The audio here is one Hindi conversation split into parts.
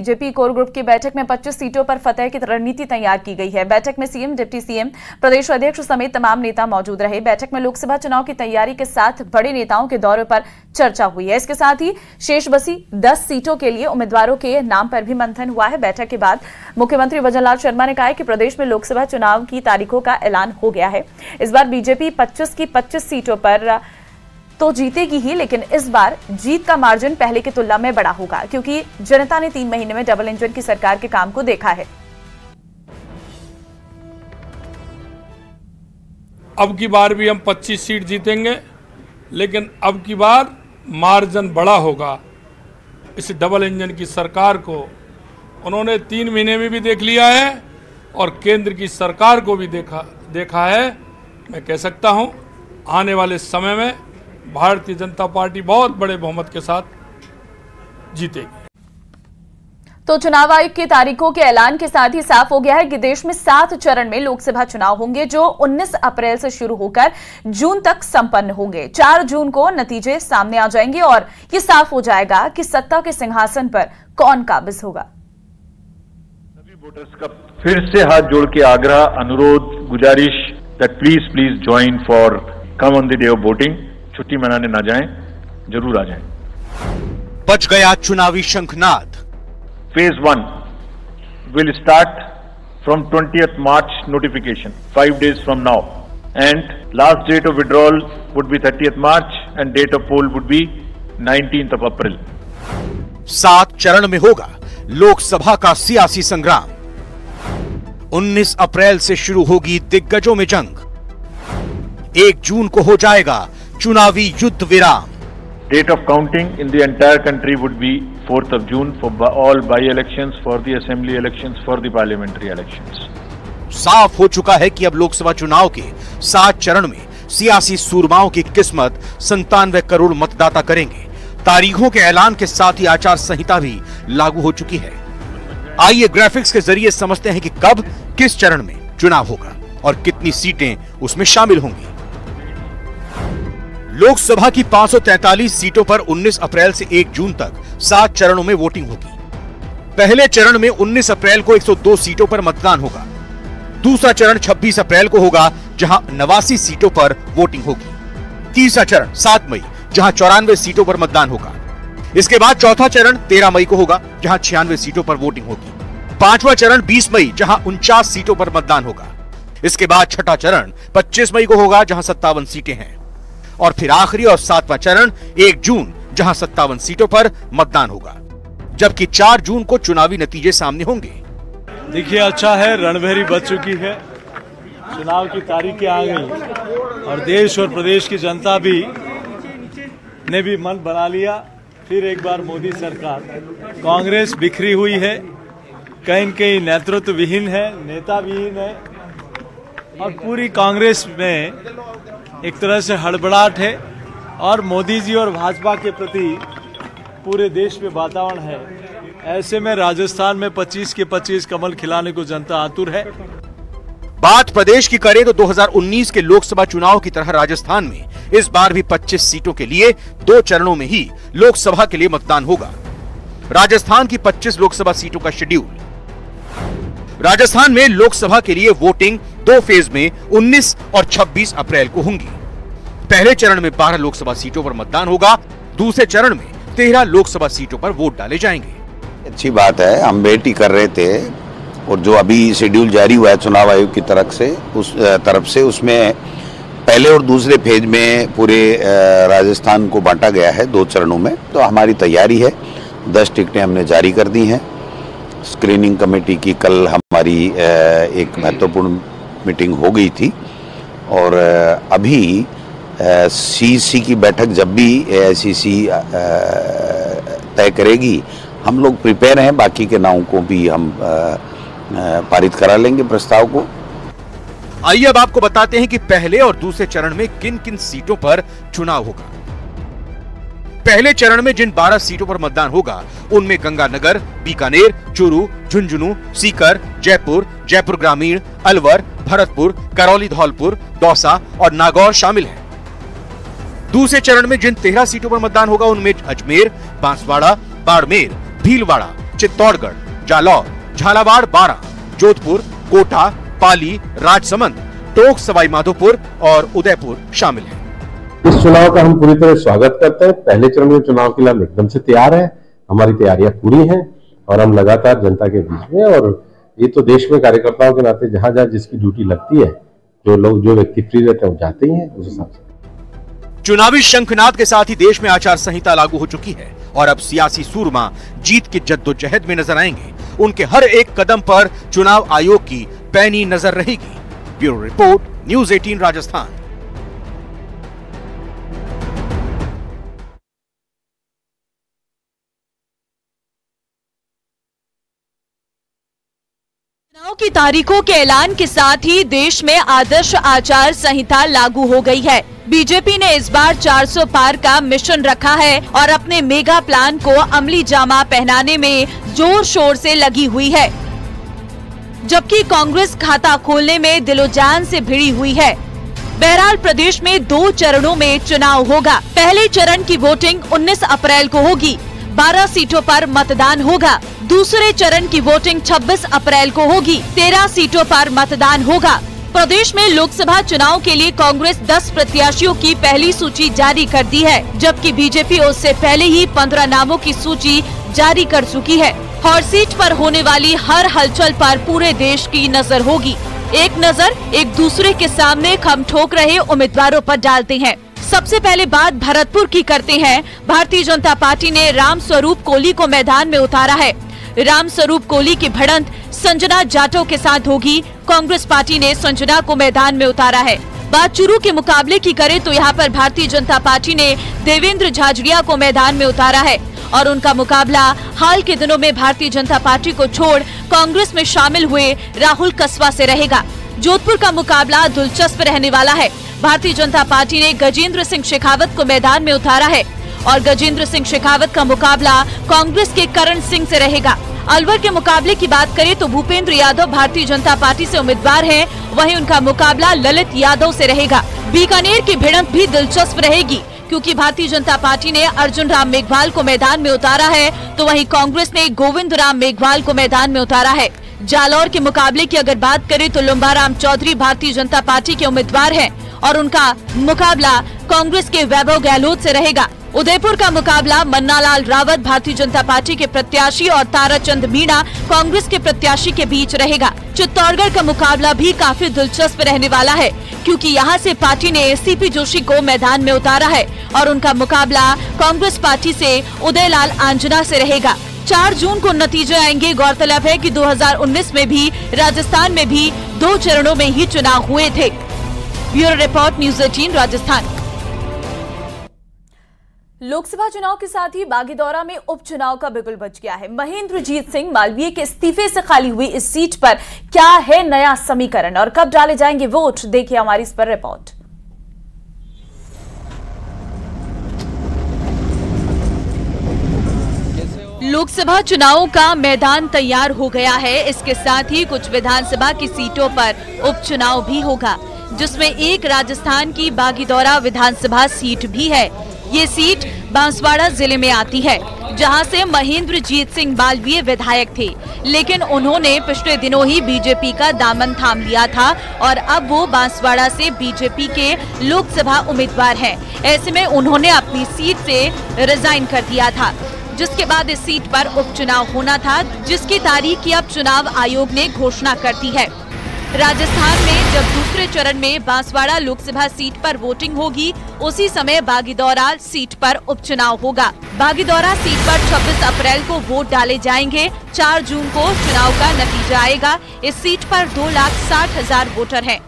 बीजेपी कोर ग्रुप की बैठक में 25 सीटों पर फतह की रणनीति तैयार की गई है। बैठक में सीएम, डिप्टी सीएम, प्रदेश अध्यक्ष समेत तमाम नेता मौजूद रहे। बैठक में लोकसभा चुनाव की तैयारी के साथ बड़े नेताओं के दौरे पर चर्चा हुई है। इसके साथ ही शेष बसी 10 सीटों के लिए उम्मीदवारों के नाम पर भी मंथन हुआ है। बैठक के बाद मुख्यमंत्री भजनलाल शर्मा ने कहा है कि प्रदेश में लोकसभा चुनाव की तारीखों का ऐलान हो गया है। इस बार बीजेपी 25 की 25 सीटों पर तो जीतेगी ही, लेकिन इस बार जीत का मार्जिन पहले की तुलना में बड़ा होगा, क्योंकि जनता ने 3 महीने में डबल इंजन की सरकार के काम को देखा है। अब की बार भी हम 25 सीट जीतेंगे, लेकिन अब की बार मार्जिन बड़ा होगा। इस डबल इंजन की सरकार को उन्होंने 3 महीने में भी देख लिया है और केंद्र की सरकार को भी देखा है। मैं कह सकता हूं आने वाले समय में भारतीय जनता पार्टी बहुत बड़े बहुमत के साथ जीतेगी। तो चुनाव आयोग की तारीखों के ऐलान के साथ ही साफ हो गया है कि देश में 7 चरण में लोकसभा चुनाव होंगे, जो 19 अप्रैल से शुरू होकर जून तक संपन्न होंगे। 4 जून को नतीजे सामने आ जाएंगे और ये साफ हो जाएगा कि सत्ता के सिंहासन पर कौन काबिज होगा। सभी वोटर्स का फिर से हाथ जोड़ के आग्रह, अनुरोध, गुजारिश that please join for come on the day of voting. छुट्टी मनाने ना जाएं, जरूर आ जाएं। बच गया चुनावी शंखनाद। Phase 1 will start from 20th March notification, 5 days from now, and last date of withdrawal would be 30th March and date of poll would be 19th of April. 7 चरण में होगा लोकसभा का सियासी संग्राम। 19 अप्रैल से शुरू होगी दिग्गजों में जंग। 1 जून को हो जाएगा चुनावी युद्ध विराम। Date of counting in the entire country would be 4th of June for all by-elections, for the assembly elections, for the parliamentary elections. साफ हो चुका है कि अब लोकसभा चुनाव के 7 चरण में सियासी सूरमाओं की किस्मत 97 करोड़ मतदाता करेंगे। तारीखों के ऐलान के साथ ही आचार संहिता भी लागू हो चुकी है। आइए ग्राफिक्स के जरिए समझते हैं कि कब किस चरण में चुनाव होगा और कितनी सीटें उसमें शामिल होंगी। लोकसभा की 543 सीटों पर 19 अप्रैल से 1 जून तक 7 चरणों में वोटिंग होगी। पहले चरण में 19 अप्रैल को 102 सीटों पर मतदान होगा। दूसरा चरण 26 अप्रैल को होगा, जहां 89 सीटों पर वोटिंग होगी। तीसरा चरण 7 मई, जहां 94 सीटों पर मतदान होगा। इसके बाद चौथा चरण 13 मई को होगा, जहां 96 सीटों पर वोटिंग होगी। पांचवा चरण 20 मई, जहां 49 सीटों पर मतदान होगा। इसके बाद छठा चरण 25 मई को होगा, जहां 57 सीटें हैं। और फिर आखिरी और 7वां चरण 1 जून, जहां 57 सीटों पर मतदान होगा, जबकि 4 जून को चुनावी नतीजे सामने होंगे। देखिए, अच्छा है, रणभेरी बच चुकी है, चुनाव की तारीखें आ गई और देश और प्रदेश की जनता ने भी मन बना लिया। फिर एक बार मोदी सरकार। कांग्रेस बिखरी हुई है, कहीं कहीं नेतृत्व विहीन है, नेता विहीन है और पूरी कांग्रेस में एक तरह से हड़बड़ाहट है और मोदी जी और भाजपा के प्रति पूरे देश में वातावरण है। ऐसे में राजस्थान में 25 के 25 कमल खिलाने को जनता आतुर है। बात प्रदेश की करें तो 2019 के लोकसभा चुनाव की तरह राजस्थान में इस बार भी 25 सीटों के लिए 2 चरणों में ही लोकसभा के लिए मतदान होगा। राजस्थान की 25 लोकसभा सीटों का शेड्यूल। राजस्थान में लोकसभा के लिए वोटिंग 2 फेज में 19 और 26 अप्रैल को होंगी। पहले चरण में 12 लोकसभा सीटों पर मतदान होगा। दूसरे चरण में 13 लोकसभा सीटों पर वोट डाले जाएंगे। अच्छी बात है, हम वेट ही कर रहे थे और जो अभी शेड्यूल जारी हुआ है चुनाव आयोग की तरफ से उसमें पहले और दूसरे फेज में पूरे राजस्थान को बांटा गया है 2 चरणों में। तो हमारी तैयारी है, 10 टिकटें हमने जारी कर दी हैं। स्क्रीनिंग कमेटी की कल हमारी एक महत्वपूर्ण मीटिंग हो गई थी और अभी सीसी की बैठक जब भी एआईसीसी तय करेगी, हम लोग प्रिपेयर हैं, बाकी के नामों को भी हम पारित करा लेंगे प्रस्ताव को। आइए अब आपको बताते हैं कि पहले और दूसरे चरण में किन किन सीटों पर चुनाव होगा। पहले चरण में जिन 12 सीटों पर मतदान होगा उनमें गंगानगर, बीकानेर, चूरू, झुंझुनू, सीकर, जयपुर, जयपुर ग्रामीण, अलवर, भरतपुर, करौली धौलपुर, दौसा और नागौर शामिल हैं। दूसरे चरण में जिन 13 सीटों पर मतदान होगा उनमें अजमेर, बांसवाड़ा, बाड़मेर, भीलवाड़ा, चित्तौड़गढ़, जालौर, झालावाड़, बारां, जोधपुर, कोटा, पाली, राजसमंद, टोंक, सवाई माधोपुर और उदयपुर शामिल हैं। इस चुनाव का हम पूरी तरह स्वागत करते हैं। पहले चरण के चुनाव के लिए हम एकदम से तैयार हैं। हमारी तैयारियां पूरी हैं और हम लगातार जनता के बीच में, और ये तो देश में कार्यकर्ताओं के नाते जहां जहां जिसकी ड्यूटी लगती है, जो व्यक्ति फ्री रहते हैं वो जाते ही हैं उस हिसाब से। चुनावी शंखनाद के साथ ही देश में आचार संहिता लागू हो चुकी है और अब सियासी सूरमा जीत की जद्दोजहद में नजर आएंगे। उनके हर एक कदम पर चुनाव आयोग की पैनी नजर रहेगी। Bureau report, news 18 Rajasthan. चुनाव की तारीखों के ऐलान के साथ ही देश में आदर्श आचार संहिता लागू हो गई है। बीजेपी ने इस बार 400 पार का मिशन रखा है और अपने मेगा प्लान को अमली जामा पहनाने में जोर शोर से लगी हुई है, जबकि कांग्रेस खाता खोलने में दिलोजान से भिड़ी हुई है। बहरहाल प्रदेश में 2 चरणों में चुनाव होगा। पहले चरण की वोटिंग 19 अप्रैल को होगी, 12 सीटों पर मतदान होगा। दूसरे चरण की वोटिंग 26 अप्रैल को होगी, 13 सीटों पर मतदान होगा। प्रदेश में लोकसभा चुनाव के लिए कांग्रेस 10 प्रत्याशियों की पहली सूची जारी कर दी है, जबकि बीजेपी उससे पहले ही 15 नामों की सूची जारी कर चुकी है। हॉट सीट पर होने वाली हर हलचल पर पूरे देश की नजर होगी। एक नजर एक दूसरे के सामने खम ठोक रहे उम्मीदवारों पर डालते हैं। सबसे पहले बात भरतपुर की करते हैं। भारतीय जनता पार्टी ने राम स्वरूप कोली को मैदान में उतारा है। राम स्वरूप कोली की भिड़ंत संजना जाटव के साथ होगी। कांग्रेस पार्टी ने संजना को मैदान में उतारा है। बात चुरू के मुकाबले की करें तो यहाँ पर भारतीय जनता पार्टी ने देवेंद्र झाझड़िया को मैदान में उतारा है और उनका मुकाबला हाल के दिनों में भारतीय जनता पार्टी को छोड़ कांग्रेस में शामिल हुए राहुल कस्वा से रहेगा। जोधपुर का मुकाबला दिलचस्प रहने वाला है। भारतीय जनता पार्टी ने गजेंद्र सिंह शेखावत को मैदान में उतारा है और गजेंद्र सिंह शेखावत का मुकाबला कांग्रेस के करण सिंह से रहेगा। अलवर के मुकाबले की बात करें तो भूपेंद्र यादव भारतीय जनता पार्टी से उम्मीदवार हैं, वहीं उनका मुकाबला ललित यादव से रहेगा। बीकानेर की भिड़ंत भी दिलचस्प रहेगी, क्योंकि भारतीय जनता पार्टी ने अर्जुन राम मेघवाल को मैदान में उतारा है, तो वहीं कांग्रेस ने गोविंद राम मेघवाल को मैदान में उतारा है। जालौर के मुकाबले की अगर बात करें तो लुम्बाराम चौधरी भारतीय जनता पार्टी के उम्मीदवार हैं और उनका मुकाबला कांग्रेस के वैभव गहलोत से रहेगा। उदयपुर का मुकाबला मन्नालाल रावत भारतीय जनता पार्टी के प्रत्याशी और ताराचंद मीणा कांग्रेस के प्रत्याशी के बीच रहेगा। चित्तौड़गढ़ का मुकाबला भी काफी दिलचस्प रहने वाला है, क्योंकि यहां से पार्टी ने सीपी जोशी को मैदान में उतारा है और उनका मुकाबला कांग्रेस पार्टी से उदयलाल आंजना से रहेगा। 4 जून को नतीजे आएंगे। गौरतलब है कि 2019 में भी राजस्थान में भी 2 चरणों में ही चुनाव हुए थे। Bureau report, news 18 Rajasthan. Lok Sabha चुनाव के साथ ही बागीदौरा में उपचुनाव का बिगुल बज गया है। महेंद्रजीत सिंह मालवीय के इस्तीफे से खाली हुई इस सीट पर क्या है नया समीकरण और कब डाले जाएंगे वोट, देखिए हमारी इस पर रिपोर्ट। लोकसभा चुनावों का मैदान तैयार हो गया है। इसके साथ ही कुछ विधानसभा की सीटों पर उपचुनाव भी होगा, जिसमें एक राजस्थान की बागीदौरा विधानसभा सीट भी है। ये सीट बांसवाड़ा जिले में आती है, जहां से महेंद्रजीत सिंह मालवीय विधायक थे, लेकिन उन्होंने पिछले दिनों ही बीजेपी का दामन थाम लिया था और अब वो बांसवाड़ा से बीजेपी के लोकसभा उम्मीदवार हैं। ऐसे में उन्होंने अपनी सीट से रिजाइन कर दिया था, जिसके बाद इस सीट पर उपचुनाव होना था, जिसकी तारीख की अब चुनाव आयोग ने घोषणा कर दी है। राजस्थान में जब दूसरे चरण में बांसवाड़ा लोकसभा सीट पर वोटिंग होगी, उसी समय बागीदौरा सीट पर उपचुनाव होगा। बागीदौरा सीट पर 26 अप्रैल को वोट डाले जाएंगे। 4 जून को चुनाव का नतीजा आएगा। इस सीट पर 2,60,000 वोटर हैं।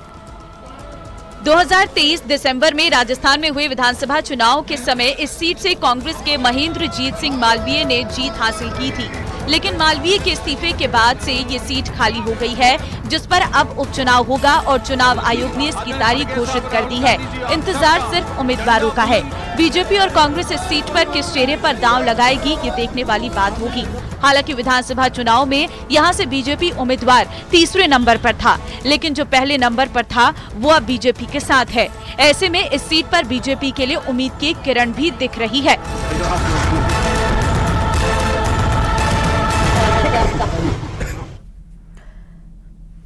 2023 दिसंबर में राजस्थान में हुए विधानसभा चुनाव के समय इस सीट से कांग्रेस के महेंद्रजीत सिंह मालवीय ने जीत हासिल की थी, लेकिन मालवीय के इस्तीफे के बाद से ये सीट खाली हो गई है, जिस पर अब उपचुनाव होगा और चुनाव आयोग ने इसकी तारीख घोषित कर दी है। इंतजार सिर्फ उम्मीदवारों का है। बीजेपी और कांग्रेस इस सीट पर किस चेहरे पर दांव लगाएगी, ये देखने वाली बात होगी। हालांकि विधानसभा चुनाव में यहां से बीजेपी उम्मीदवार तीसरे नंबर पर था, लेकिन जो पहले नंबर पर था वो अब बीजेपी के साथ है। ऐसे में इस सीट पर बीजेपी के लिए उम्मीद की किरण भी दिख रही है।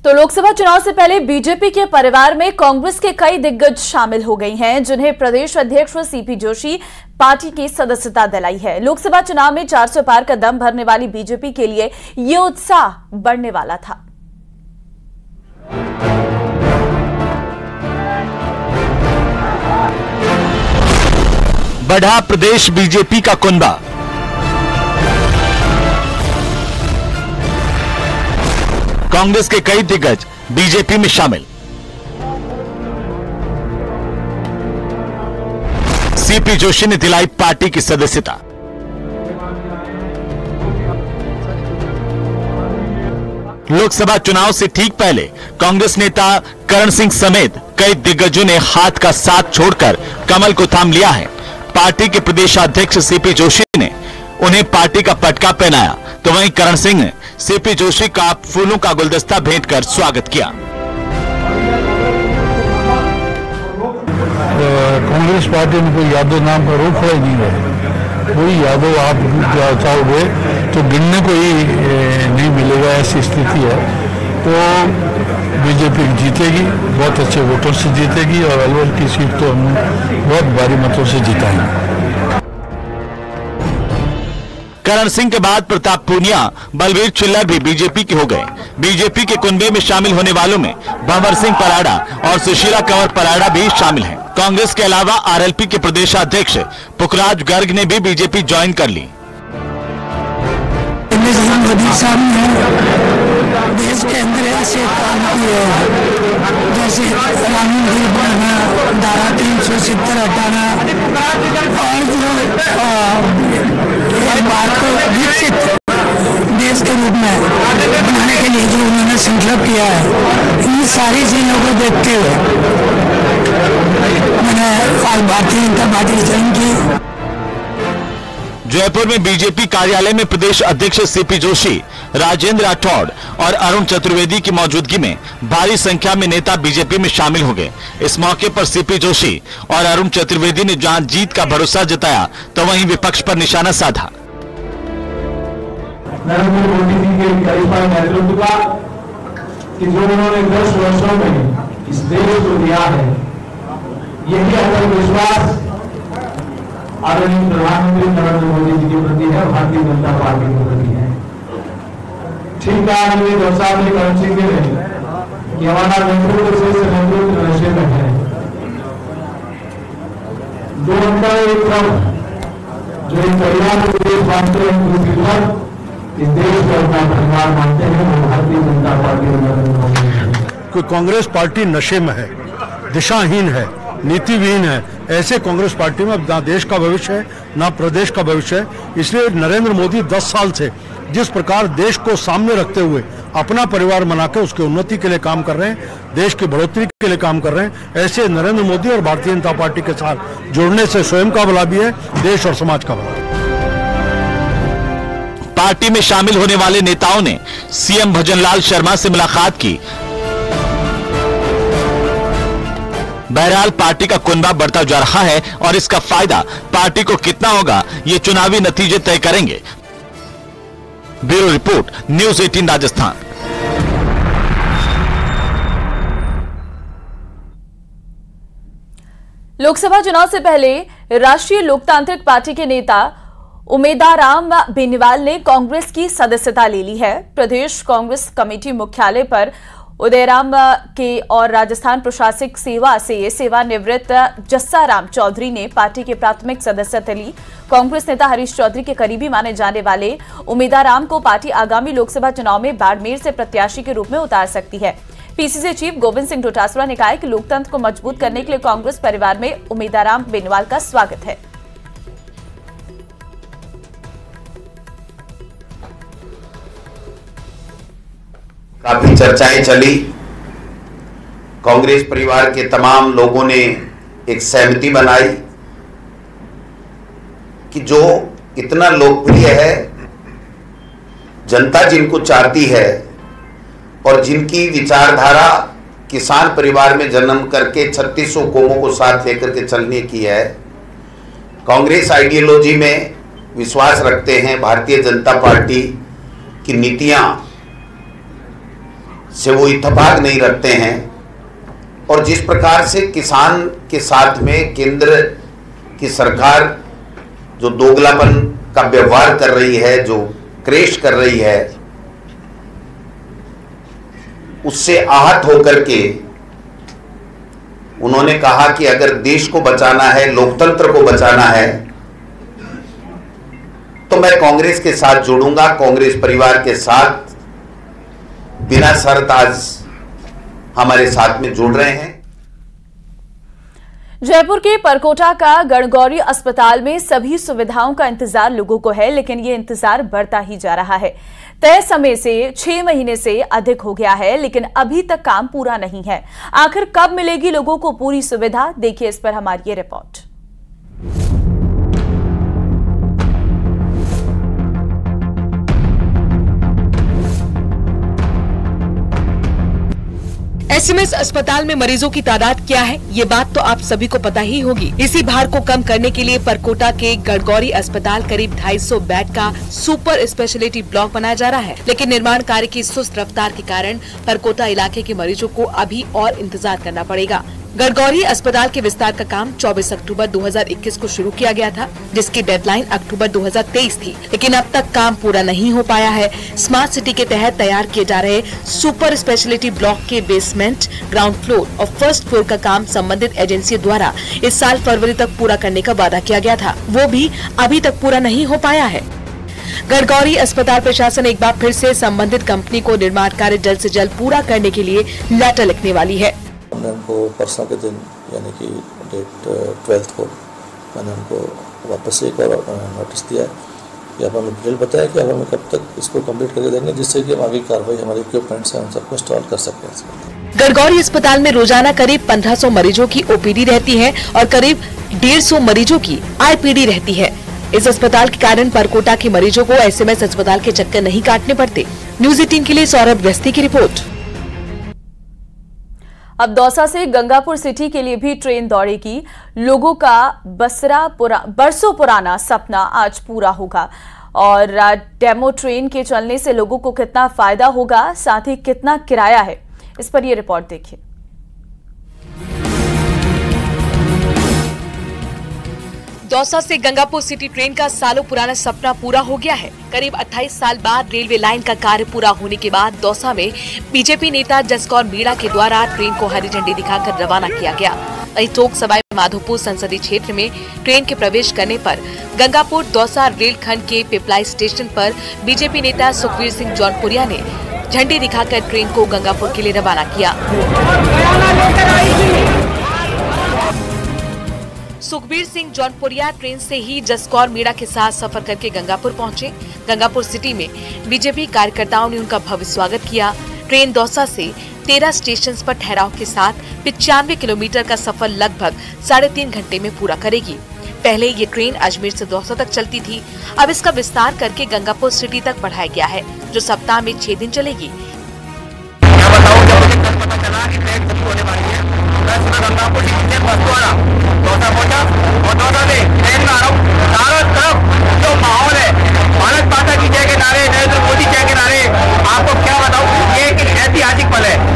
तो लोकसभा चुनाव से पहले बीजेपी के परिवार में कांग्रेस के कई दिग्गज शामिल हो गई हैं, जिन्हें प्रदेश अध्यक्ष सीपी जोशी पार्टी की सदस्यता दिलाई है। लोकसभा चुनाव में 400 पार का दम भरने वाली बीजेपी के लिए ये उत्साह बढ़ने वाला था। बढ़ा प्रदेश बीजेपी का कुनबा। कांग्रेस के कई दिग्गज बीजेपी में शामिल। सीपी जोशी ने दिलाई पार्टी की सदस्यता। लोकसभा चुनाव से ठीक पहले कांग्रेस नेता करण सिंह समेत कई दिग्गजों ने हाथ का साथ छोड़कर कमल को थाम लिया है। पार्टी के प्रदेशाध्यक्ष सीपी जोशी ने उन्हें पार्टी का पटका पहनाया, तो वहीं करण सिंह ने सीपी जोशी का फूलों का गुलदस्ता भेंट कर स्वागत किया। कांग्रेस पार्टी में कोई यादव नाम का रूप ही नहीं है। कोई यादव आप चाहोगे तो गिनने को ही नहीं मिलेगा, ऐसी स्थिति है। तो बीजेपी जीतेगी, बहुत अच्छे वोटों से जीतेगी और अलवर की सीट तो हम बहुत भारी मतों से जिताएंगे। करण सिंह के बाद प्रताप पूनिया, बलबीर चिल्लर भी बीजेपी के हो गए। बीजेपी के कुनबे में शामिल होने वालों में भंवर सिंह पराड़ा और सुशीला कंवर पराड़ा भी शामिल हैं। कांग्रेस के अलावा आरएलपी के प्रदेशाध्यक्ष पुखराज गर्ग ने भी बीजेपी ज्वाइन कर ली। मोदी साहब ने देश के अंदर ऐसे काम किए जैसे कानून भी बढ़ाना, धारा 370 हटाना और जो भारत को विकसित देश के रूप में बनाने के लिए जो उन्होंने संकल्प किया है, इन सारी चीजों को देखते हुए मैंने आज भारतीय जनता पार्टी ज्वाइन की। जयपुर में बीजेपी कार्यालय में प्रदेश अध्यक्ष सीपी जोशी, राजेंद्र राठौड़ और अरुण चतुर्वेदी की मौजूदगी में भारी संख्या में नेता बीजेपी में शामिल हो गए। इस मौके पर सीपी जोशी और अरुण चतुर्वेदी ने जहां जीत का भरोसा जताया, तो वहीं विपक्ष पर निशाना साधा। नरेंद्र मोदी जी के करिश्मा नेतृत्व का कि जो उन्होंने 10 वर्षों में इस देश को दिया है, यही अटल विश्वास आदरणीय प्रधानमंत्री नरेंद्र मोदी जी के प्रति है, भारतीय जनता पार्टी के प्रति है। ठीक कहा साहब ने, करण सिंह ने कि हमारा नेतृत्व से नेतृत्व नशे में है। दो अंतर एक तरफ जो एक परिवार को देश मानते हैं, दूसरी तरफ इस देश को अपना परिवार मानते हैं, वो भारतीय जनता पार्टी नरेंद्र मोदी है। कांग्रेस पार्टी नशे में है, दिशाहीन है, नीतिविहीन है। ऐसे कांग्रेस पार्टी में ना देश का भविष्य है, ना प्रदेश का भविष्य है। इसलिए नरेंद्र मोदी 10 साल से जिस प्रकार देश को सामने रखते हुए अपना परिवार बनाकर उसकी उन्नति के लिए काम कर रहे हैं, देश की बढ़ोतरी के लिए काम कर रहे हैं, ऐसे नरेंद्र मोदी और भारतीय जनता पार्टी के साथ जुड़ने से स्वयं का भला भी है, देश और समाज का भला। पार्टी में शामिल होने वाले नेताओं ने सीएम भजनलाल शर्मा से मुलाकात की। बहरहाल पार्टी का कुनबा बढ़ता जा रहा है और इसका फायदा पार्टी को कितना होगा, ये चुनावी नतीजे तय करेंगे। Bureau report, news 18 Rajasthan. Lok Sabha चुनाव से पहले राष्ट्रीय लोकतांत्रिक पार्टी के नेता उमेदाराम बेनीवाल ने कांग्रेस की सदस्यता ले ली है। प्रदेश कांग्रेस कमेटी मुख्यालय पर उदयराम के और राजस्थान प्रशासनिक सेवा से सेवानिवृत्त जस्साराम चौधरी ने पार्टी के प्राथमिक सदस्यता ली। कांग्रेस नेता हरीश चौधरी के करीबी माने जाने वाले उमेदाराम को पार्टी आगामी लोकसभा चुनाव में बाड़मेर से प्रत्याशी के रूप में उतार सकती है। पीसीसी चीफ गोविंद सिंह डोटासरा ने कहा है कि लोकतंत्र को मजबूत करने के लिए कांग्रेस परिवार में उमेदाराम बेनीवाल का स्वागत है। काफी चर्चाएं चली। कांग्रेस परिवार के तमाम लोगों ने एक सहमति बनाई कि जो इतना लोकप्रिय है, जनता जिनको चाहती है और जिनकी विचारधारा किसान परिवार में जन्म करके 3600 कौमों को साथ लेकर के चलने की है, कांग्रेस आइडियोलॉजी में विश्वास रखते हैं, भारतीय जनता पार्टी की नीतियां से वो इत्तेफाक नहीं रखते हैं और जिस प्रकार से किसान के साथ में केंद्र की सरकार जो दोगलापन का व्यवहार कर रही है, जो क्रेश कर रही है, उससे आहत होकर के उन्होंने कहा कि अगर देश को बचाना है, लोकतंत्र को बचाना है, तो मैं कांग्रेस के साथ जुड़ूंगा, कांग्रेस परिवार के साथ बिना शर्त आज हमारे साथ में जुड़ रहे हैं। जयपुर के परकोटा का गणगौरी अस्पताल में सभी सुविधाओं का इंतजार लोगों को है, लेकिन ये इंतजार बढ़ता ही जा रहा है। तय समय से 6 महीने से अधिक हो गया है, लेकिन अभी तक काम पूरा नहीं है। आखिर कब मिलेगी लोगों को पूरी सुविधा? देखिए इस पर हमारी ये रिपोर्ट। एसएमएस अस्पताल में मरीजों की तादाद क्या है, ये बात तो आप सभी को पता ही होगी। इसी भार को कम करने के लिए परकोटा के गणगौरी अस्पताल करीब 250 बेड का सुपर स्पेशलिटी ब्लॉक बनाया जा रहा है, लेकिन निर्माण कार्य की सुस्त रफ्तार के कारण परकोटा इलाके के मरीजों को अभी और इंतजार करना पड़ेगा। गणगौरी अस्पताल के विस्तार का काम 24 अक्टूबर 2021 को शुरू किया गया था, जिसकी डेडलाइन अक्टूबर 2023 थी, लेकिन अब तक काम पूरा नहीं हो पाया है। स्मार्ट सिटी के तहत तैयार किए जा रहे सुपर स्पेशलिटी ब्लॉक के बेसमेंट, ग्राउंड फ्लोर और फर्स्ट फ्लोर का काम संबंधित एजेंसी द्वारा इस साल फरवरी तक पूरा करने का वादा किया गया था, वो भी अभी तक पूरा नहीं हो पाया है। गणगौरी अस्पताल प्रशासन एक बार फिर से संबंधित कंपनी को निर्माण कार्य जल्द से जल्द पूरा करने के लिए लेटर लिखने वाली है। हमने उनको परसों के दिन यानी कि डेट 12 को मैंने उनको वापस एक और नोटिस दिया है कि अब हमें डिटेल बताया कि अब हमें कब तक इसको कंप्लीट करके देंगे, जिससे कि हम आगे कार्रवाई हमारे इक्विपमेंट्स हैं उन सबको इंस्टॉल कर सकते हैं। गणगौरी अस्पताल में रोजाना करीब 1500 मरीजों की ओपीडी रहती है और करीब 150 मरीजों की आईपीडी रहती है। इस अस्पताल के कारण परकोटा के मरीजों को एसएमएस अस्पताल के चक्कर नहीं काटने पड़ते। न्यूज 18 के लिए सौरभ गस्ती की रिपोर्ट। अब दौसा से गंगापुर सिटी के लिए भी ट्रेन दौड़ेगी। लोगों का बरसों पुराना सपना आज पूरा होगा और डेमो ट्रेन के चलने से लोगों को कितना फायदा होगा, साथ ही कितना किराया है, इस पर यह रिपोर्ट देखिए। दौसा से गंगापुर सिटी ट्रेन का सालों पुराना सपना पूरा हो गया है। करीब 28 साल बाद रेलवे लाइन का कार्य पूरा होने के बाद दौसा में बीजेपी नेता जसकौर मीणा के द्वारा ट्रेन को हरी झंडी दिखाकर रवाना किया गया। वहीं टोक सवाई माधोपुर संसदीय क्षेत्र में ट्रेन के प्रवेश करने पर गंगापुर दौसा रेलखंड के पिपलाई स्टेशन पर बीजेपी नेता सुखबीर सिंह जौनपुरिया ने झंडी दिखाकर ट्रेन को गंगापुर के लिए रवाना किया। सुखबीर सिंह जौनपुरिया ट्रेन से ही जसकौर मीणा के साथ सफर करके गंगापुर पहुंचे। गंगापुर सिटी में बीजेपी कार्यकर्ताओं ने उनका भव्य स्वागत किया। ट्रेन दौसा से 13 स्टेशन पर ठहराव के साथ 95 किलोमीटर का सफर लगभग 3.5 घंटे में पूरा करेगी। पहले ये ट्रेन अजमेर से दौसा तक चलती थी, अब इसका विस्तार करके गंगापुर सिटी तक बढ़ाया गया है, जो सप्ताह में 6 दिन चलेगी।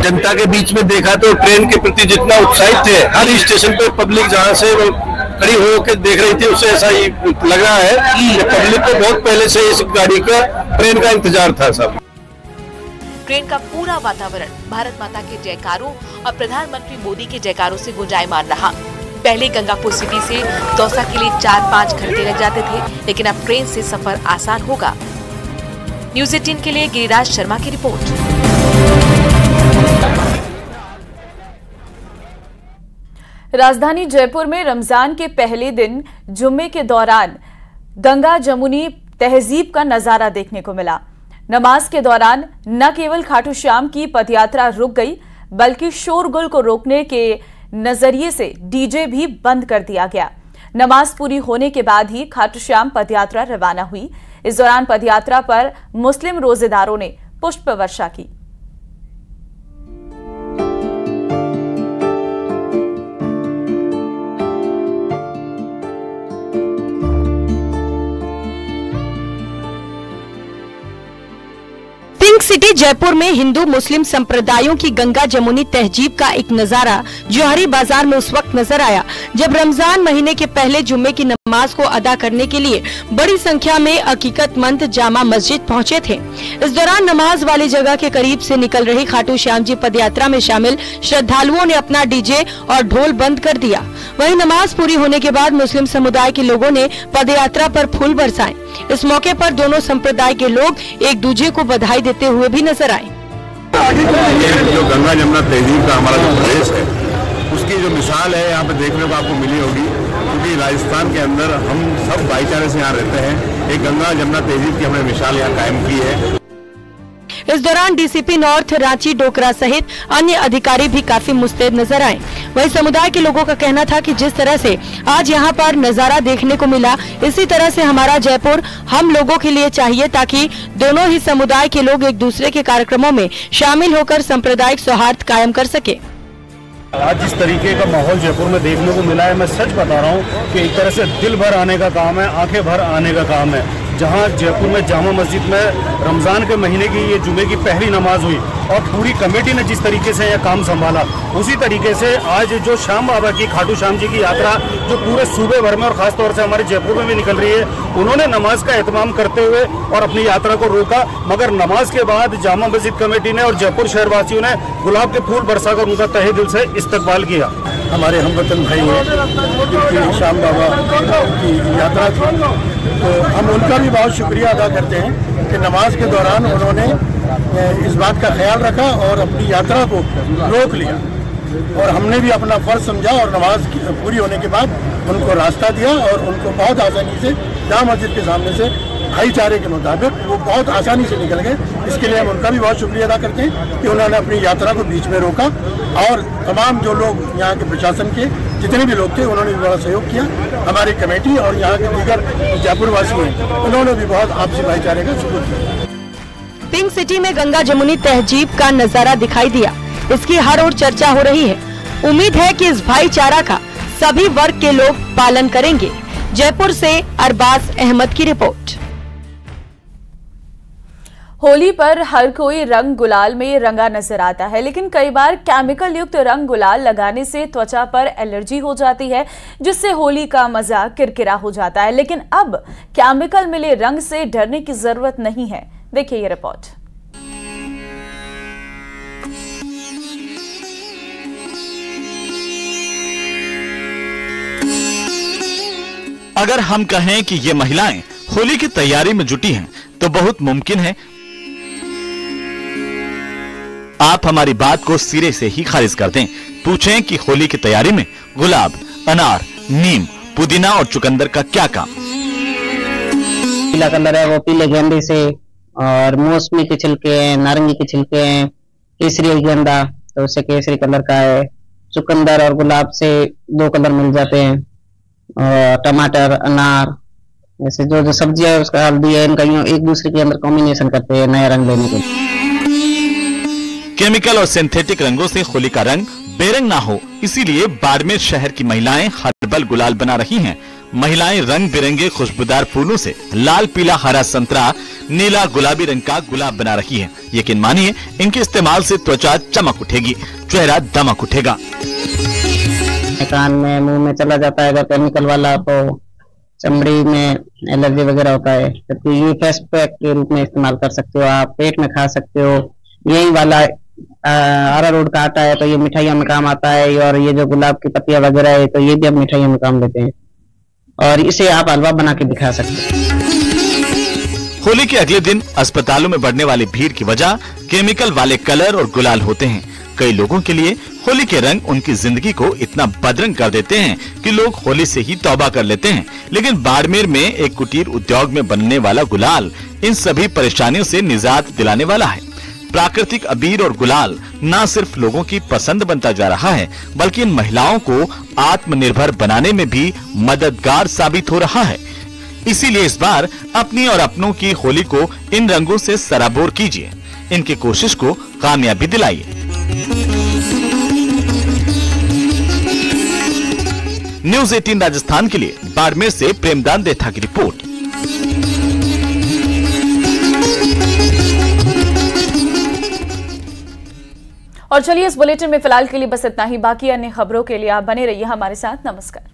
जनता के बीच में देखा तो ट्रेन के प्रति जितना उत्साहित थे, हर स्टेशन पे पब्लिक जहाँ से खड़ी होकर देख रही थी, उससे ऐसा ही लग रहा है कि पब्लिक को बहुत पहले से इस गाड़ी का, ट्रेन का इंतजार था। सब ट्रेन का पूरा वातावरण भारत माता के जयकारों और प्रधानमंत्री मोदी के जयकारों से गुंजायमान रहा। पहले गंगापुर सिटी से दौसा के लिए 4-5 घंटे लग जाते थे, लेकिन अब ट्रेन से सफर आसान होगा। न्यूज 18 के लिए गिरिराज शर्मा की रिपोर्ट। राजधानी जयपुर में रमजान के पहले दिन जुम्मे के दौरान गंगा जमुनी तहजीब का नजारा देखने को मिला। नमाज के दौरान न केवल खाटू श्याम की पदयात्रा रुक गई, बल्कि शोरगुल को रोकने के नजरिए से डीजे भी बंद कर दिया गया। नमाज पूरी होने के बाद ही खाटू श्याम पदयात्रा रवाना हुई। इस दौरान पदयात्रा पर मुस्लिम रोजेदारों ने पुष्प वर्षा की। सिटी जयपुर में हिंदू मुस्लिम संप्रदायों की गंगा जमुनी तहजीब का एक नजारा जोहरी बाजार में उस वक्त नजर आया जब रमजान महीने के पहले जुम्मे की नमाज को अदा करने के लिए बड़ी संख्या में अकीकतमंद जामा मस्जिद पहुंचे थे। इस दौरान नमाज वाली जगह के करीब से निकल रही खाटू श्याम जी पदयात्रा में शामिल श्रद्धालुओं ने अपना डीजे और ढोल बंद कर दिया। वहीं नमाज पूरी होने के बाद मुस्लिम समुदाय के लोगों ने पदयात्रा पर फूल बरसाए। इस मौके पर दोनों संप्रदाय के लोग एक दूसरे को बधाई देते हुए भी नजर आए। जो गंगा जमुना तहजीब का हमारा जो प्रदेश है उसकी जो मिसाल है यहाँ पे देखने को आपको मिली होगी, क्योंकि राजस्थान के अंदर हम सब भाईचारे से यहाँ रहते हैं। एक गंगा जमुना तहजीब की हमने मिसाल यहाँ कायम की है। इस दौरान डीसीपी नॉर्थ रांची डोकरा सहित अन्य अधिकारी भी काफी मुस्तैद नजर आए। वहीं समुदाय के लोगों का कहना था कि जिस तरह से आज यहां पर नजारा देखने को मिला, इसी तरह से हमारा जयपुर हम लोगों के लिए चाहिए ताकि दोनों ही समुदाय के लोग एक दूसरे के कार्यक्रमों में शामिल होकर सांप्रदायिक सौहार्द कायम कर सके। आज जिस तरीके का माहौल जयपुर में देखने को मिला है, मैं सच बता रहा हूँ कि एक तरह से दिल भर आने का काम है, आंखें भर आने का काम है। जहाँ जयपुर में जामा मस्जिद में रमज़ान के महीने की ये जुमे की पहली नमाज हुई और पूरी कमेटी ने जिस तरीके से यह काम संभाला, उसी तरीके से आज जो श्याम बाबा की खाटू श्याम जी की यात्रा जो पूरे सूबे भर में और खासतौर से हमारे जयपुर में भी निकल रही है, उन्होंने नमाज का एहतमाम करते हुए और अपनी यात्रा को रोका। मगर नमाज के बाद जामा मस्जिद कमेटी ने और जयपुर शहरवासियों ने गुलाब के फूल बरसाकर उनका तहे दिल से इस्तकबाल किया। हमारे हमवतन भाई हैं, श्याम बाबा की यात्रा थी, तो हम उनका भी बहुत शुक्रिया अदा करते हैं कि नमाज के दौरान उन्होंने इस बात का ख्याल रखा और अपनी यात्रा को रोक लिया और हमने भी अपना फर्ज समझा और नमाज पूरी होने के बाद उनको रास्ता दिया और उनको बहुत आसानी से जामा मस्जिद के सामने से भाईचारे के मुताबिक वो बहुत आसानी से निकल गए। इसके लिए हम उनका भी बहुत शुक्रिया अदा करते हैं कि उन्होंने अपनी यात्रा को बीच में रोका और तमाम जो लोग यहाँ के प्रशासन के जितने भी लोग थे उन्होंने भी बड़ा सहयोग किया। हमारी कमेटी और यहाँ के दीगर जयपुर वासी हैं, उन्होंने भी बहुत आपसी भाईचारे का सबूत किया। पिंक सिटी में गंगा जमुनी तहजीब का नजारा दिखाई दिया, इसकी हर ओर चर्चा हो रही है। उम्मीद है कि इस भाईचारा का सभी वर्ग के लोग पालन करेंगे। जयपुर से अरबाज अहमद की रिपोर्ट। होली पर हर कोई रंग गुलाल में रंगा नजर आता है, लेकिन कई बार केमिकल युक्त रंग गुलाल लगाने से त्वचा पर एलर्जी हो जाती है, जिससे होली का मजा किरकिरा हो जाता है। लेकिन अब केमिकल मिले रंग से डरने की जरूरत नहीं है। देखिए ये रिपोर्ट। अगर हम कहें कि ये महिलाएं होली की तैयारी में जुटी हैं, तो बहुत मुमकिन है आप हमारी बात को सिरे से ही खारिज कर दें। पूछें कि होली की तैयारी में गुलाब, अनार, नीम, पुदीना और चुकंदर का क्या काम। पीला कलर है वो पीले गेंदे से, और मौसमी के छिलके हैं, नारंगी के छिलके हैं, केसरी गेंदा तो उससे केसरी कलर का है, चुकंदर और गुलाब से 2 कलर मिल जाते हैं, और टमाटर, अनार, ऐसे जो जो सब्जियां है उसका हल्दी है, इनका एक दूसरे के अंदर कॉम्बिनेशन करते हैं नया रंग देने के लिए। केमिकल और सिंथेटिक रंगों से होली का रंग बेरंग ना हो, इसीलिए बाड़मेर शहर की महिलाएं हर्बल गुलाल बना रही हैं। महिलाएं रंग बिरंगे खुशबूदार फूलों से लाल, पीला, हरा, संतरा, नीला, गुलाबी रंग का गुलाब बना रही हैं। यकीन मानिए, इनके इस्तेमाल से त्वचा चमक उठेगी, चेहरा दमक उठेगा। कान में, मुंह में चला जाता है अगर केमिकल वाला, तो चमड़ी में एलर्जी वगैरह होता है। जबकि ये फेस पैक के रूप में इस्तेमाल कर सकते हो, आप पेट में खा सकते हो। यही वाला अरारोट का आटा है तो ये मिठाइयों में काम आता है, और ये जो गुलाब की पत्तियां वगैरह है तो ये भी आप मिठाइयों में काम लेते हैं, और इसे आप हलवा बना के दिखा सकते हैं। होली के अगले दिन अस्पतालों में बढ़ने वाली भीड़ की वजह केमिकल वाले कलर और गुलाल होते हैं। कई लोगों के लिए होली के रंग उनकी जिंदगी को इतना बदरंग कर देते हैं कि लोग होली से ही तौबा कर लेते हैं। लेकिन बाड़मेर में एक कुटीर उद्योग में बनने वाला गुलाल इन सभी परेशानियों से निजात दिलाने वाला है। प्राकृतिक अबीर और गुलाल न सिर्फ लोगों की पसंद बनता जा रहा है, बल्कि इन महिलाओं को आत्मनिर्भर बनाने में भी मददगार साबित हो रहा है। इसीलिए इस बार अपनी और अपनों की होली को इन रंगों से सराबोर कीजिए, इनकी कोशिश को कामयाबी दिलाइए। न्यूज़ 18 राजस्थान के लिए बाड़मेर से प्रेमदान देथा की रिपोर्ट। और चलिए इस बुलेटिन में फिलहाल के लिए बस इतना ही। बाकी अन्य खबरों के लिए आप बने रहिए हमारे साथ। नमस्कार।